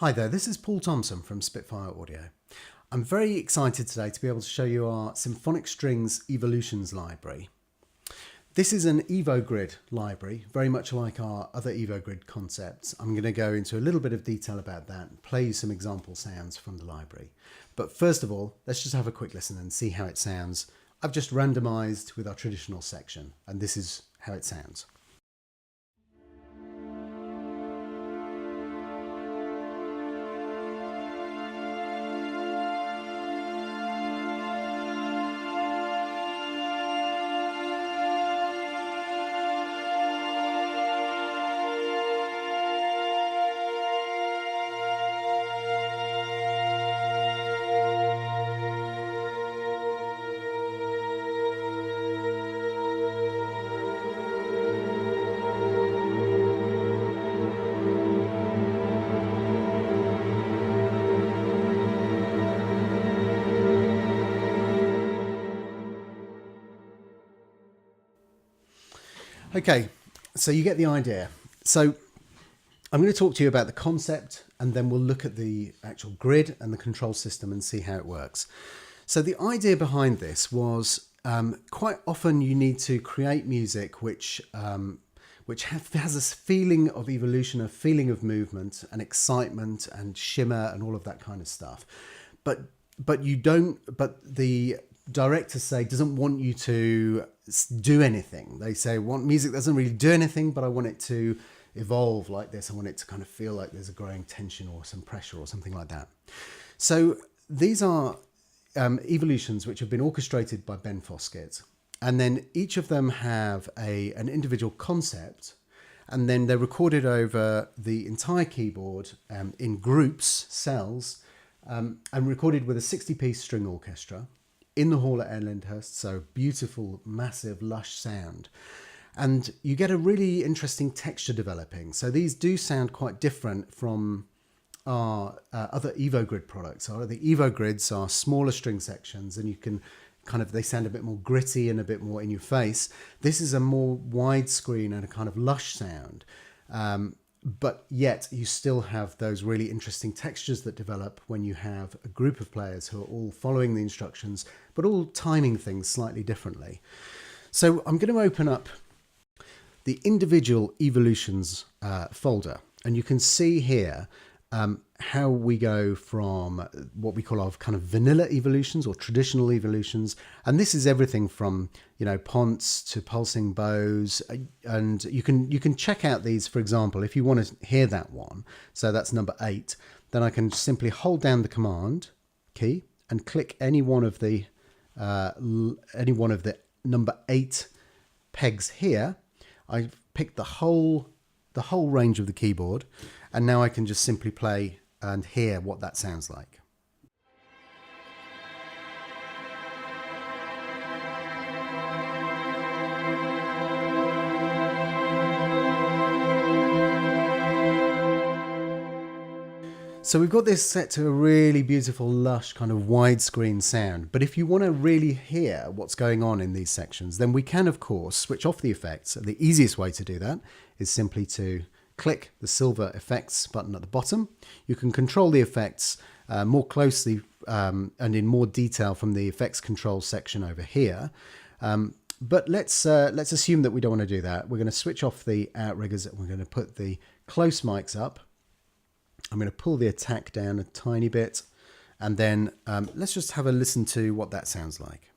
Hi there, this is Paul Thomson from Spitfire Audio. I'm very excited today to be able to show you our Symphonic Strings Evolutions library. This is an EvoGrid library, very much like our other EvoGrid concepts. I'm going to go into a little bit of detail about that and play you some example sounds from the library. But first of all, let's just have a quick listen and see how it sounds. I've just randomized with our traditional section, and this is how it sounds. Okay, so you get the idea. So I'm going to talk to you about the concept, and then we'll look at the actual grid and the control system and see how it works. So the idea behind this was quite often you need to create music which has this feeling of evolution, a feeling of movement and excitement and shimmer and all of that kind of stuff. But the directors say doesn't want you to do anything. They say, want music that doesn't really do anything, but I want it to evolve like this. I want it to kind of feel like there's a growing tension or some pressure or something like that. So these are evolutions which have been orchestrated by Ben Foskett, and then each of them have an individual concept, and then they're recorded over the entire keyboard in groups, cells, and recorded with a 60-piece string orchestra in the hall at Lyndhurst. So beautiful, massive, lush sound. And you get a really interesting texture developing. So these do sound quite different from our other EvoGrid products. So the EvoGrids are smaller string sections, and you can they sound a bit more gritty and a bit more in your face. This is a more widescreen and a kind of lush sound. But yet you still have those really interesting textures that develop when you have a group of players who are all following the instructions, but all timing things slightly differently. So I'm going to open up the individual evolutions folder, and you can see here how we go from what we call our kind of vanilla evolutions or traditional evolutions. And this is everything from, ponce to pulsing bows. And you can check out these, for example, if you want to hear that one. So that's number 8. Then I can simply hold down the command key and click any one of the number 8 pegs here. I've picked the whole range of the keyboard, and now I can just simply play and hear what that sounds like. So we've got this set to a really beautiful, lush, kind of widescreen sound. But if you want to really hear what's going on in these sections, then we can, of course, switch off the effects. And the easiest way to do that is simply to click the silver effects button at the bottom. You can control the effects more closely and in more detail from the effects control section over here. But let's assume that we don't want to do that. We're going to switch off the outriggers. We're going to put the close mics up. I'm going to pull the attack down a tiny bit, and then let's just have a listen to what that sounds like.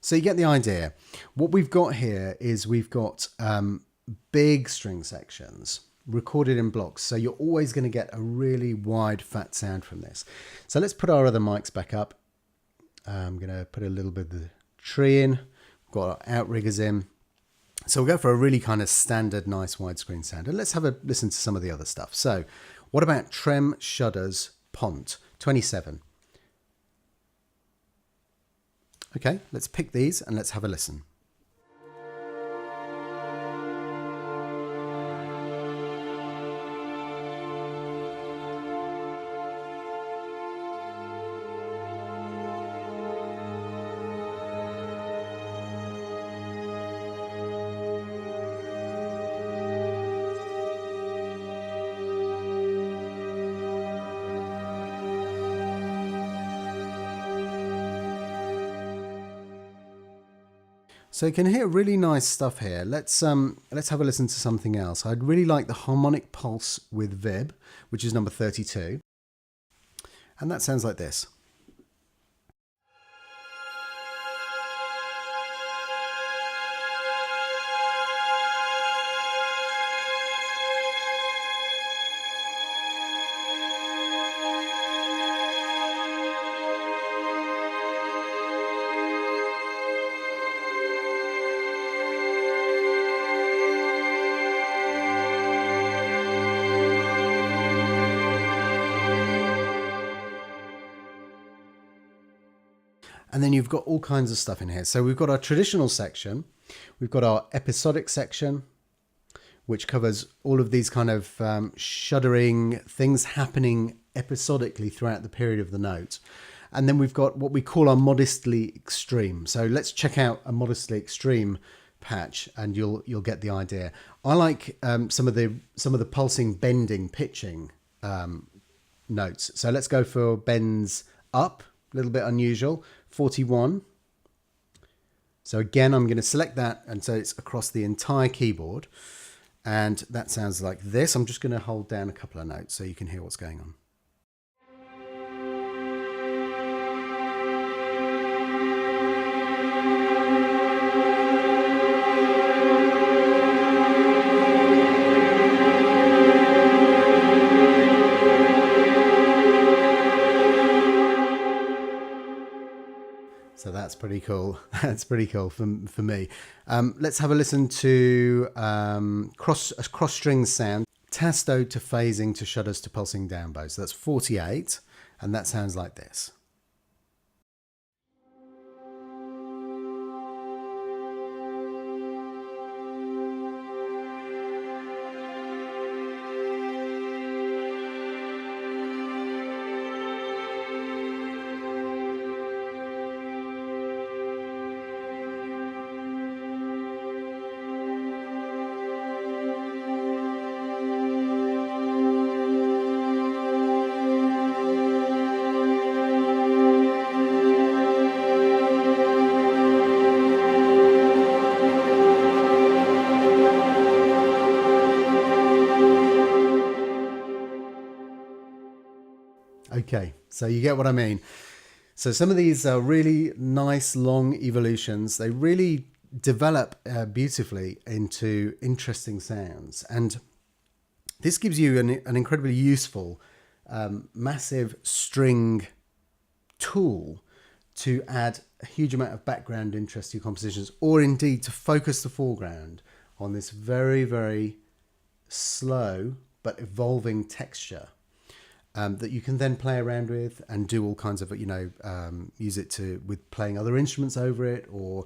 So you get the idea. What we've got here is we've got big string sections recorded in blocks. So you're always going to get a really wide, fat sound from this. So let's put our other mics back up. I'm going to put a little bit of the tree in. We've got our outriggers in. So we'll go for a really kind of standard, nice widescreen sound. And let's have a listen to some of the other stuff. So what about trem, shudders, pont? 27. Okay, let's pick these and let's have a listen. So you can hear really nice stuff here. Let's have a listen to something else. I'd really like the harmonic pulse with Vib, which is number 32. And that sounds like this. And then you've got all kinds of stuff in here. So we've got our traditional section. We've got our episodic section, which covers all of these kind of shuddering things happening episodically throughout the period of the note. And then we've got what we call our modestly extreme. So let's check out a modestly extreme patch and you'll get the idea. I like some of the pulsing, bending, pitching notes. So let's go for bends up, a little bit unusual. 41. So again, I'm going to select that, and so it's across the entire keyboard, and that sounds like this. I'm just going to hold down a couple of notes so you can hear what's going on. So that's pretty cool. That's pretty cool for me. Let's have a listen to cross string sound. Tasto to phasing to shudders to pulsing down bow. So that's 48, and that sounds like this. Okay, so you get what I mean. So some of these are really nice long evolutions. They really develop beautifully into interesting sounds. And this gives you an incredibly useful, massive string tool to add a huge amount of background interest to your compositions, or indeed to focus the foreground on this very, very slow but evolving texture. That you can then play around with and do all kinds of, use it with playing other instruments over it, or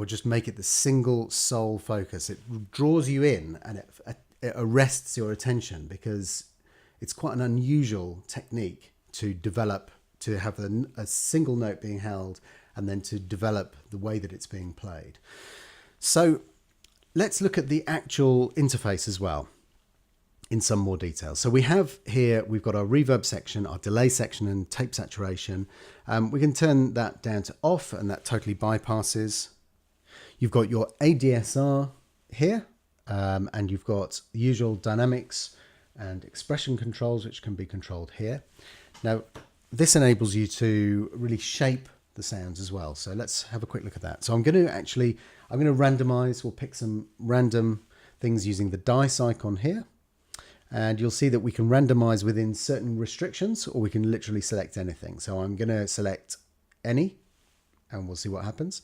just make it the single sole focus. It draws you in and it arrests your attention, because it's quite an unusual technique to develop, to have a single note being held and then to develop the way that it's being played. So let's look at the actual interface as well in some more detail. So we've got our reverb section, our delay section, and tape saturation. We can turn that down to off, and that totally bypasses. You've got your ADSR here, and you've got the usual dynamics and expression controls, which can be controlled here. Now, this enables you to really shape the sounds as well. So let's have a quick look at that. So I'm going to randomize. We'll pick some random things using the dice icon here. And you'll see that we can randomize within certain restrictions, or we can literally select anything. So I'm going to select any, and we'll see what happens.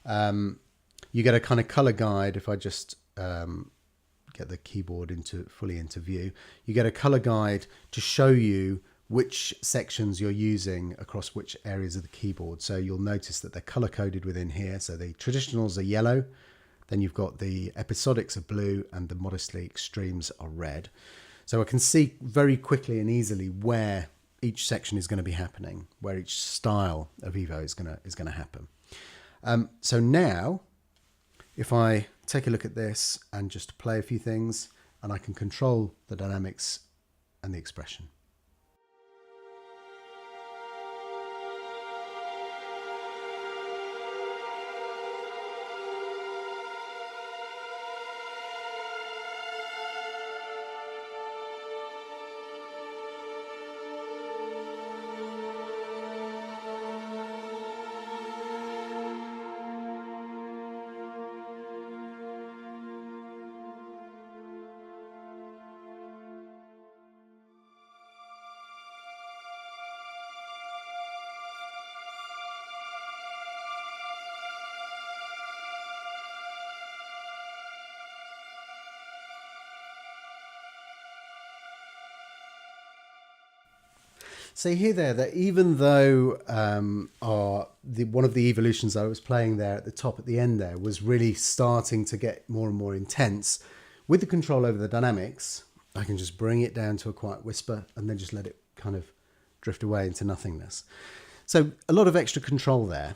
You get a kind of color guide. If I just get the keyboard fully into view, you get a color guide to show you which sections you're using across which areas of the keyboard. So you'll notice that they're color coded within here. So the traditionals are yellow, then you've got the episodics are blue, and the modestly extremes are red. So I can see very quickly and easily where each section is going to be happening, where each style of Evo is going to happen. So now, if I take a look at this and just play a few things, and I can control the dynamics and the expression. So you hear there that even though one of the evolutions I was playing there at the top at the end there was really starting to get more and more intense, with the control over the dynamics, I can just bring it down to a quiet whisper and then just let it kind of drift away into nothingness. So a lot of extra control there.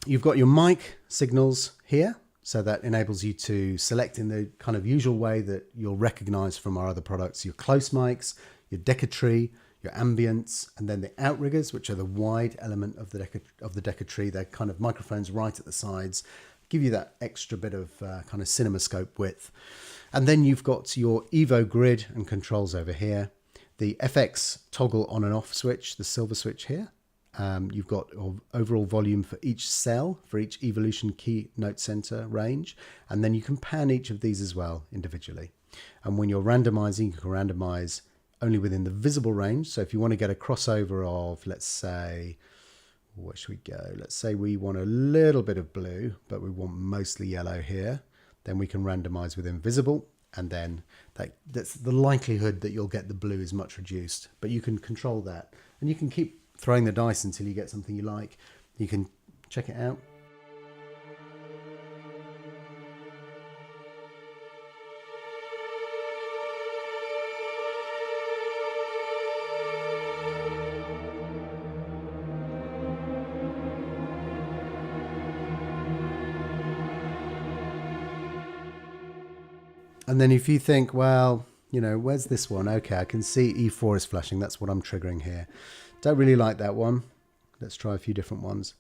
You've got your mic signals here, so that enables you to select in the kind of usual way that you'll recognize from our other products, your close mics, your decca-tree, your ambience, and then the outriggers, which are the wide element of the decca-tree. They're kind of microphones right at the sides, give you that extra bit of kind of cinemascope width. And then you've got your Evo grid and controls over here, the FX toggle on and off switch, the silver switch here. You've got overall volume for each cell, for each evolution key note center range, and then you can pan each of these as well individually. And when you're randomizing, you can randomize only within the visible range. So if you want to get a crossover of, let's say, where should we go? Let's say we want a little bit of blue, but we want mostly yellow here. Then we can randomize within visible, and then that's the likelihood that you'll get the blue is much reduced. But you can control that, and you can keep throwing the dice until you get something you like. You can check it out. And then if you think, well, you know, where's this one? Okay, I can see E4 is flashing. That's what I'm triggering here. Don't really like that one. Let's try a few different ones.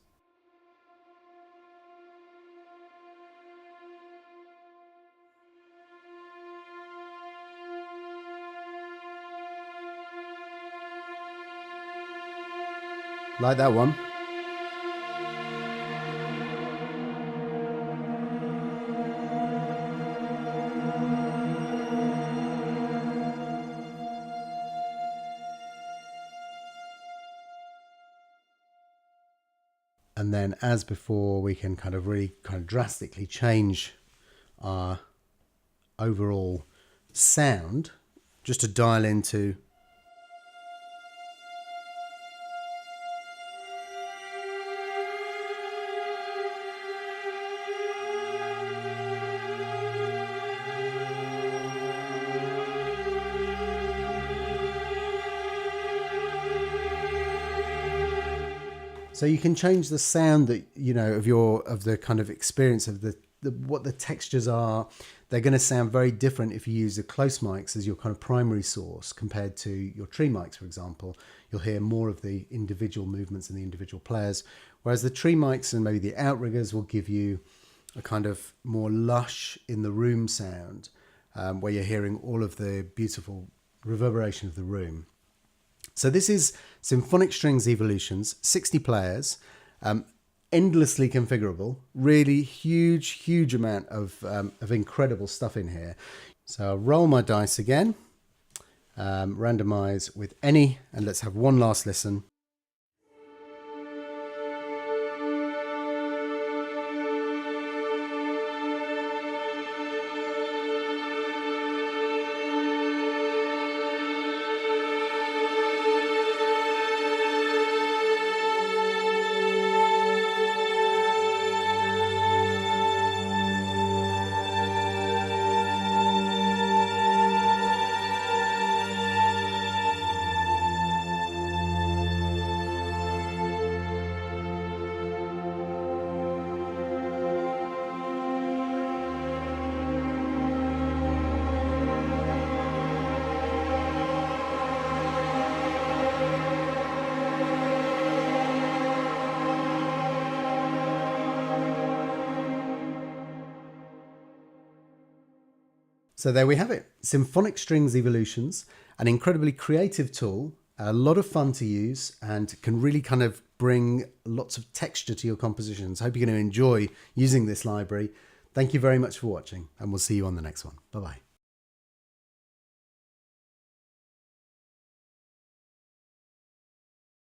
Like that one. And then, as before, we can kind of really kind of drastically change our overall sound just to dial into. So you can change the sound that, you know, of the kind of experience of what the textures are. They're going to sound very different if you use the close mics as your kind of primary source compared to your tree mics, for example. You'll hear more of the individual movements and the individual players, whereas the tree mics and maybe the outriggers will give you a kind of more lush in the room sound, where you're hearing all of the beautiful reverberation of the room. So this is Symphonic Strings Evolutions, 60 players, endlessly configurable, really huge amount of incredible stuff in here. So I'll roll my dice again, randomize with any, and let's have one last listen. So there we have it. Symphonic Strings Evolutions, an incredibly creative tool, a lot of fun to use, and can really kind of bring lots of texture to your compositions. Hope you're going to enjoy using this library. Thank you very much for watching, and we'll see you on the next one. Bye-bye.